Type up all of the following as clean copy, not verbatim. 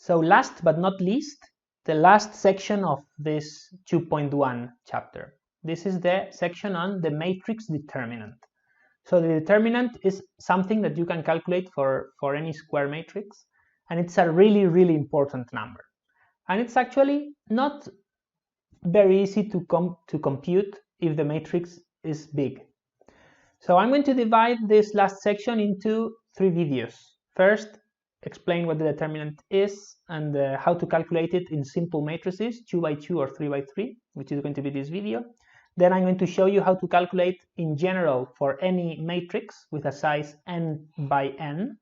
So last but not least, the last section of this 2.1 chapter. This is the section on the matrix determinant. So the determinant is something that you can calculate for any square matrix, and it's a really, really important number. And it's actually not very easy to compute if the matrix is big. So I'm going to divide this last section into 3 videos. First, explain what the determinant is and how to calculate it in simple matrices, 2 by 2 or 3 by 3, which is going to be this video. Then I'm going to show you how to calculate in general for any matrix with a size n by n.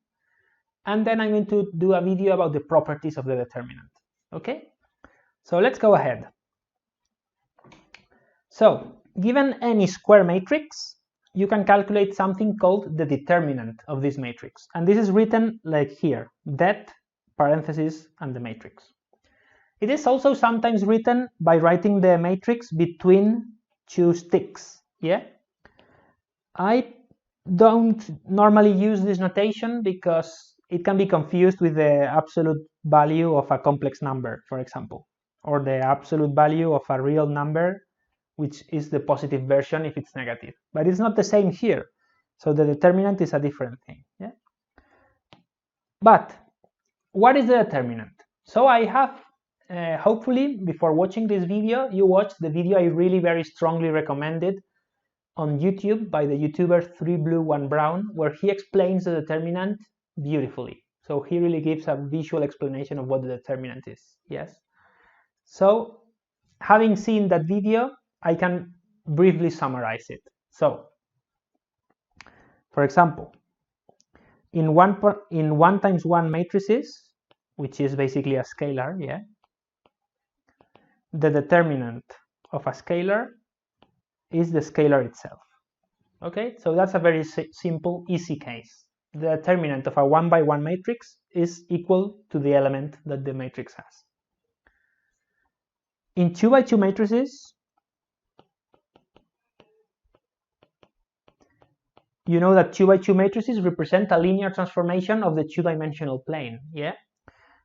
And then I'm going to do a video about the properties of the determinant. Okay? So let's go ahead. So, given any square matrix, you can calculate something called the determinant of this matrix. And this is written like here, det, parentheses, and the matrix. It is also sometimes written by writing the matrix between 2 sticks, yeah? I don't normally use this notation because it can be confused with the absolute value of a complex number, for example, or the absolute value of a real number, which is the positive version if it's negative. But it's not the same here. So the determinant is a different thing. Yeah? But what is the determinant? So I have, hopefully, before watching this video, you watched the video I really very strongly recommended on YouTube by the YouTuber 3Blue1Brown, where he explains the determinant beautifully. So he really gives a visual explanation of what the determinant is. Yes. So having seen that video, I can briefly summarize it. So, for example, in 1 times 1 matrices, which is basically a scalar, yeah, the determinant of a scalar is the scalar itself. Okay, so that's a very simple, easy case. The determinant of a 1 by 1 matrix is equal to the element that the matrix has. In 2 by 2 matrices, you know that 2 by 2 matrices represent a linear transformation of the 2-dimensional plane, yeah?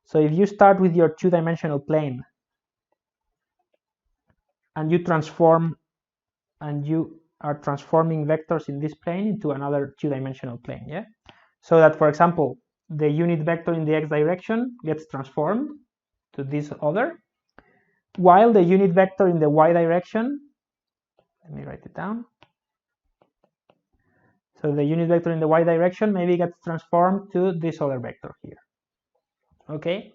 So if you start with your 2-dimensional plane and you transform, and you are transforming vectors in this plane into another 2-dimensional plane, yeah? So that, for example, the unit vector in the x direction gets transformed to this other, while the unit vector in the y direction, let me write it down. So the unit vector in the y direction maybe gets transformed to this other vector here. Okay?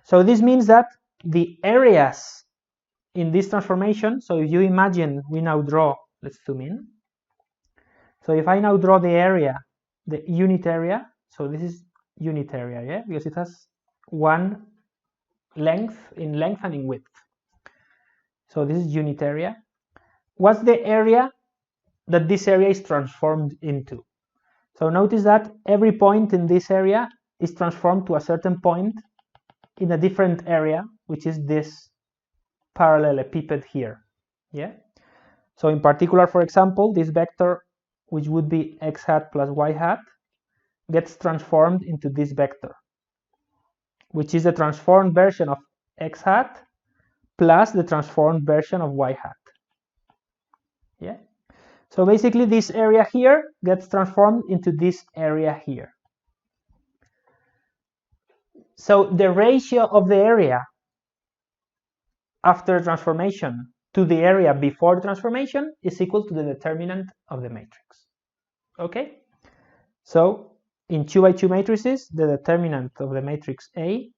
So this means that the areas in this transformation, so if you imagine we now draw, let's zoom in. So if I now draw the area, the unit area, so this is unit area, yeah? Because it has one length and in width. So this is unit area. What's the area that this area is transformed into? So notice that every point in this area is transformed to a certain point in a different area, which is this parallelepiped here. Yeah. So in particular, for example, this vector, which would be x hat plus y hat, gets transformed into this vector, which is the transformed version of x hat plus the transformed version of y hat. Yeah. So basically this area here gets transformed into this area here. So the ratio of the area after transformation to the area before transformation is equal to the determinant of the matrix. Okay? So in 2 by 2 matrices, the determinant of the matrix A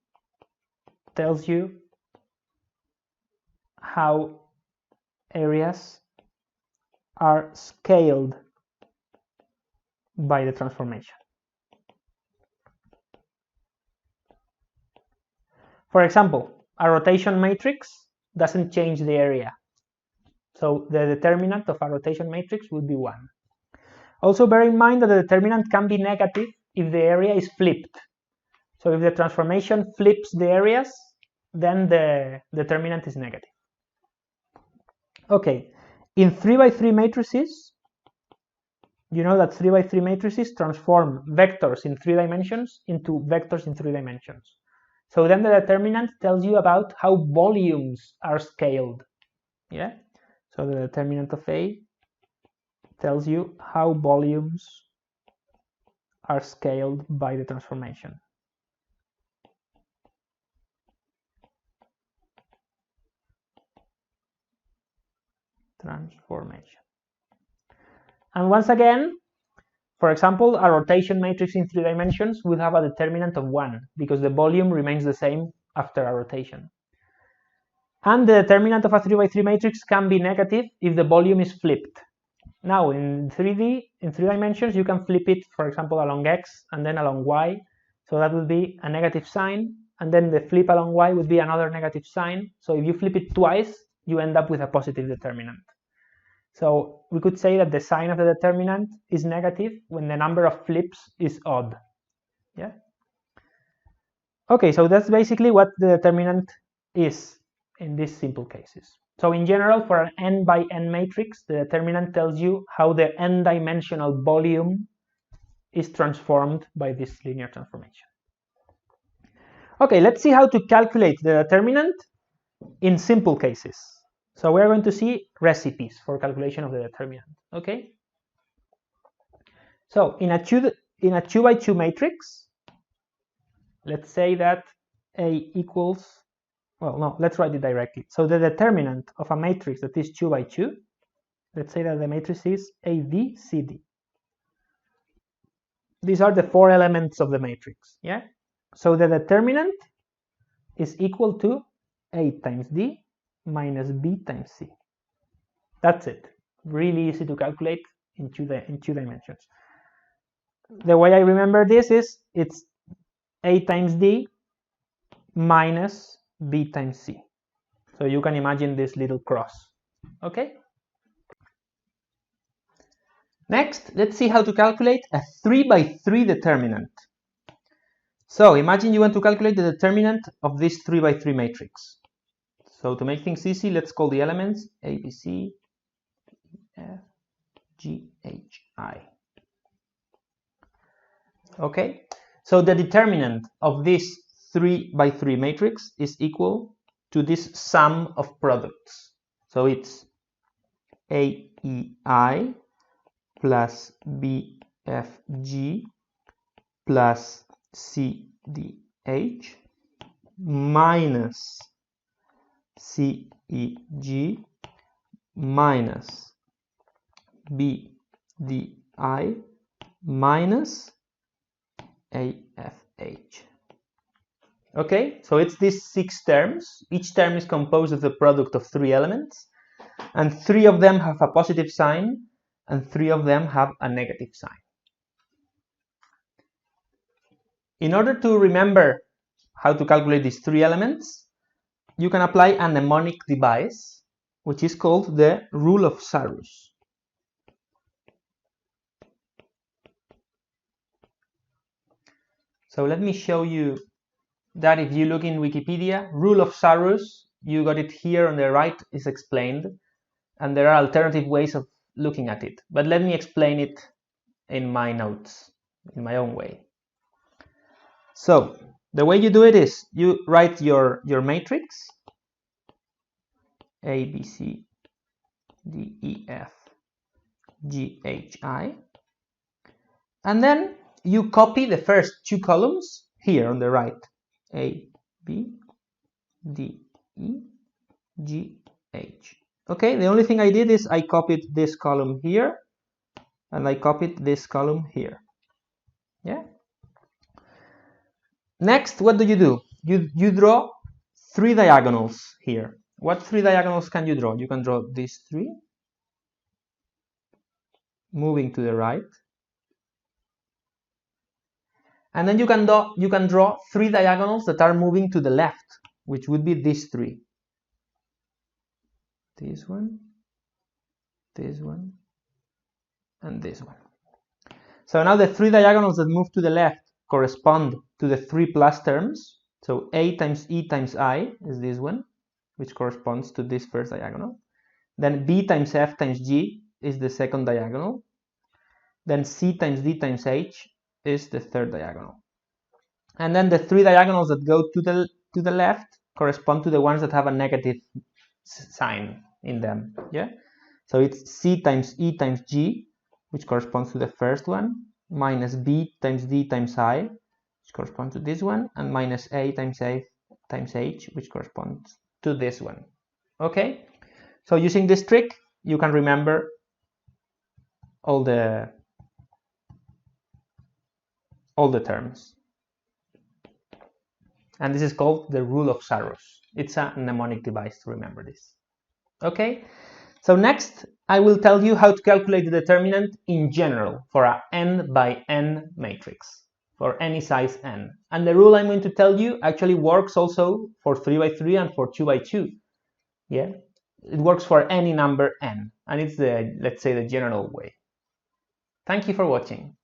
tells you how areas are scaled by the transformation. For example, a rotation matrix doesn't change the area. So the determinant of a rotation matrix would be 1. Also bear in mind that the determinant can be negative if the area is flipped. So if the transformation flips the areas, then the determinant is negative. Okay, in 3 by 3 matrices, you know that 3 by 3 matrices transform vectors in 3 dimensions into vectors in 3 dimensions. So then the determinant tells you about how volumes are scaled. Yeah. So the determinant of A tells you how volumes are scaled by the transformation. And once again, for example, a rotation matrix in 3 dimensions would have a determinant of 1 because the volume remains the same after a rotation. And the determinant of a 3 by 3 matrix can be negative if the volume is flipped. Now in 3D, in 3 dimensions, you can flip it, for example, along x and then along y. So that would be a negative sign, and then the flip along y would be another negative sign. So if you flip it twice, you end up with a positive determinant. So we could say that the sign of the determinant is negative when the number of flips is odd. Yeah. Okay, so that's basically what the determinant is in these simple cases. So in general, for an n by n matrix, the determinant tells you how the n-dimensional volume is transformed by this linear transformation. Okay, let's see how to calculate the determinant in simple cases. So we're going to see recipes for calculation of the determinant. Okay. So in a 2 by 2 matrix, let's say that A equals, well, no, let's write it directly. So the determinant of a matrix that is 2 by 2, let's say that the matrix is ABCD. These are the 4 elements of the matrix. Yeah. So the determinant is equal to A times D minus B times C. That's it. Really easy to calculate in two dimensions. The way I remember this is it's A times D minus B times C. So you can imagine this little cross. Okay? Next, let's see how to calculate a 3 by 3 determinant. So imagine you want to calculate the determinant of this 3 by 3 matrix. So to make things easy, let's call the elements A, B, C, F, G, H, I. Okay, so the determinant of this 3 by 3 matrix is equal to this sum of products. So it's AEI plus BFG plus CDH minus CEG minus BDI minus AFH. Okay, so it's these 6 terms. Each term is composed of the product of 3 elements, and 3 of them have a positive sign and 3 of them have a negative sign. In order to remember how to calculate these 3 elements, you can apply a mnemonic device, which is called the rule of Sarrus. So let me show you that. If you look in Wikipedia, rule of Sarrus, you got it here on the right, is explained, and there are alternative ways of looking at it. But let me explain it in my notes, in my own way. So the way you do it is you write your matrix A, B, C, D, E, F, G, H, I, and then you copy the first 2 columns here on the right, A, B, D, E, G, H. Okay, the only thing I did is I copied this column here and I copied this column here. Yeah. Next, what do? You draw 3 diagonals here. What 3 diagonals can you draw? You can draw these 3, moving to the right. And then you can draw 3 diagonals that are moving to the left, which would be these 3. This one, and this one. So now the 3 diagonals that move to the left correspond to the 3 plus terms. So A times E times I is this one, which corresponds to this first diagonal. Then B times F times G is the second diagonal. Then C times D times H is the third diagonal. And then the 3 diagonals that go to the left correspond to the ones that have a negative sign in them. Yeah. So it's C times E times G, which corresponds to the first one, minus B times D times I, which corresponds to this one, and minus A times H, which corresponds to this one. Okay. So using this trick, you can remember all the terms. And this is called the rule of Sarrus. It's a mnemonic device to remember this. Okay, so next I will tell you how to calculate the determinant in general for a n by n matrix, for any size n. And the rule I'm going to tell you actually works also for 3 by 3 and for 2 by 2. Yeah, it works for any number n, and it's the, let's say, the general way. Thank you for watching.